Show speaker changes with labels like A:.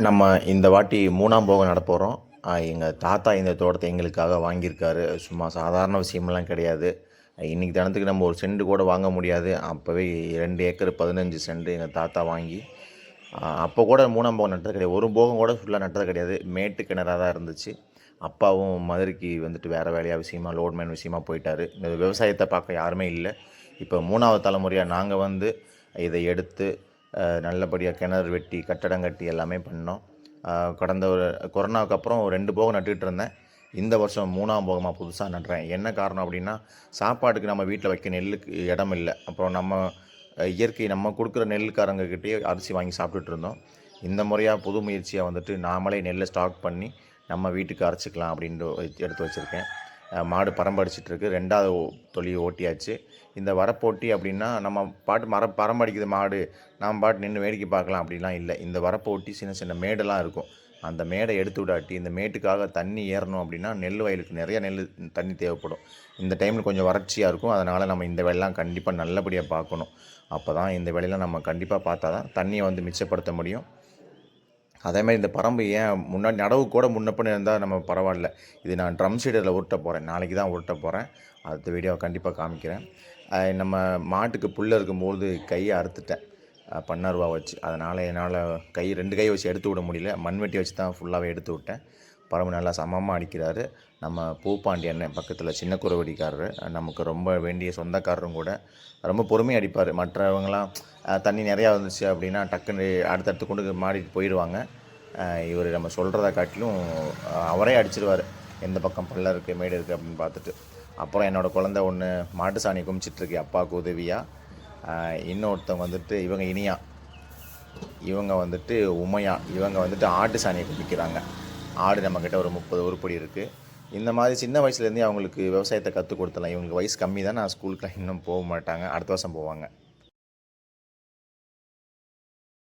A: நம்ம இந்த வாட்டி 3ஆம் போகம் நடப்போகிறோம். எங்கள் தாத்தா இந்த தோட்டத்தை எங்களுக்காக வாங்கியிருக்காரு. சும்மா சாதாரண விஷயமெல்லாம் கிடையாது. இன்றைக்கி தினத்துக்கு நம்ம ஒரு சென்ட் கூட வாங்க முடியாது. அப்போவே 2 ஏக்கர் 15 சென்ட் எங்கள் தாத்தா வாங்கி அப்போ கூட 3ஆம் போகம் நட்டது கிடையாது. ஒரு போகம் கூட ஃபுல்லாக நட்டது கிடையாது. மேட்டு கிணறாக தான் இருந்துச்சு. அப்பாவும் மதுரைக்கு வந்துட்டு வேறு வேலையாக விஷயமா லோட்மேன் விஷயமா போயிட்டார். இந்த விவசாயத்தை பார்க்க யாருமே இல்லை. இப்போ 3வது தலைமுறையாக நாங்கள் வந்து இதை எடுத்து நல்லபடியாக கிணறு வெட்டி கட்டடம் கட்டி எல்லாமே பண்ணோம். கடந்த ஒரு கொரோனாவுக்கு அப்புறம் 2 போகம் நட்டுக்கிட்டு இருந்தேன். இந்த வருஷம் 3ஆம் போகமாக புதுசாக நடுறேன். என்ன காரணம் அப்படின்னா, சாப்பாட்டுக்கு நம்ம வீட்டில் வைக்க நெல்லுக்கு இடம் இல்லை. அப்புறம் நம்ம இயற்கை நம்ம கொடுக்குற நெல்லுக்காரங்கக்கிட்டேயே அரிசி வாங்கி சாப்பிட்டுட்டு இருந்தோம். இந்த முறையாக புது முயற்சியாக வந்துட்டு நாமளே நெல்லை ஸ்டாக் பண்ணி நம்ம வீட்டுக்கு அரைச்சிக்கலாம் அப்படின்ட்டு எடுத்து வச்சுருக்கேன். மாடு பரம்படிச்சிட்ருக்கு. 2வது தொழில் ஓட்டியாச்சு. இந்த வரப்போட்டி அப்படின்னா நம்ம பாட்டு பரம்படிக்குது மாடு, நாம் பாட்டு நின்று வேடிக்கை பார்க்கலாம் அப்படிலாம் இல்லை. இந்த வரப்பை ஒட்டி சின்ன சின்ன மேடெல்லாம் இருக்கும். அந்த மேடை எடுத்து விடாட்டி இந்த மேட்டுக்காக தண்ணி ஏறணும் அப்படின்னா நெல் வயலுக்கு நிறைய தண்ணி தேவைப்படும். இந்த டைமில் கொஞ்சம் வறட்சியாக இருக்கும். அதனால் நம்ம இந்த வேலைலாம் கண்டிப்பாக நல்லபடியாக பார்க்கணும். அப்போ தான் இந்த வேலையெல்லாம் நம்ம கண்டிப்பாக பார்த்தா தான் தண்ணியை வந்து மிச்சப்படுத்த முடியும். அதேமாதிரி இந்த பரம்பு ஏன் முன்னாடி நடவு கூட முன்னப்பின்னு இருந்தால் நம்ம பரவாயில்ல. இது நான் ட்ரம் சீடரில் உருட்ட போகிறேன். நாளைக்கு தான் உருட்ட போகிறேன். அடுத்த வீடியோவை கண்டிப்பாக காமிக்கிறேன். நம்ம மாட்டுக்கு புல் இருக்கும்போது கையை அறுத்துட்டேன் பன்னருவா வச்சு. அதனால் என்னால் 2 கை வச்சு எடுத்து விட முடியல. மண்வெட்டி வச்சு தான் ஃபுல்லாகவே எடுத்து விட்டேன். பரம்பு நல்லா சமமாக அடிக்கிறாரு. நம்ம பூப்பாண்டி அண்ணன் பக்கத்தில் சின்ன குறவடிக்காரரு, நமக்கு ரொம்ப வேண்டிய சொந்தக்காரரும் கூட. ரொம்ப பொறுமையாக அடிப்பார். மற்றவங்களாம் தண்ணி நிறையா வந்துச்சு அப்படின்னா டக்குன்னு அடுத்தடுத்து கொண்டு மாடிட்டு போயிடுவாங்க. இவர் நம்ம சொல்கிறத காட்டிலும் அவரே அடிச்சிடுவார். எந்த பக்கம் பள்ளம் இருக்குது மேடு இருக்குது அப்படின்னு பார்த்துட்டு. அப்புறம் என்னோடய குழந்தை ஒன்று மாட்டு சாணி குமிச்சிட்ருக்கு அப்பாவுக்கு உதவியாக. இன்னொருத்தவங்க வந்துட்டு இவங்க இனியா, இவங்க வந்துட்டு உமையா, இவங்க வந்துட்டு ஆட்டு சாணியை குமிக்கிறாங்க. ஆடு நம்மக்கிட்ட ஒரு 30 உருப்படி இருக்குது. இந்த மாதிரி சின்ன வயசுலேருந்தே அவங்களுக்கு விவசாயத்தை கற்றுக் கொடுத்தலாம். இவங்களுக்கு வயசு கம்மி தான். நான் ஸ்கூலுக்குலாம் இன்னும் போக மாட்டாங்க. அடுத்த வருஷம் போவாங்க.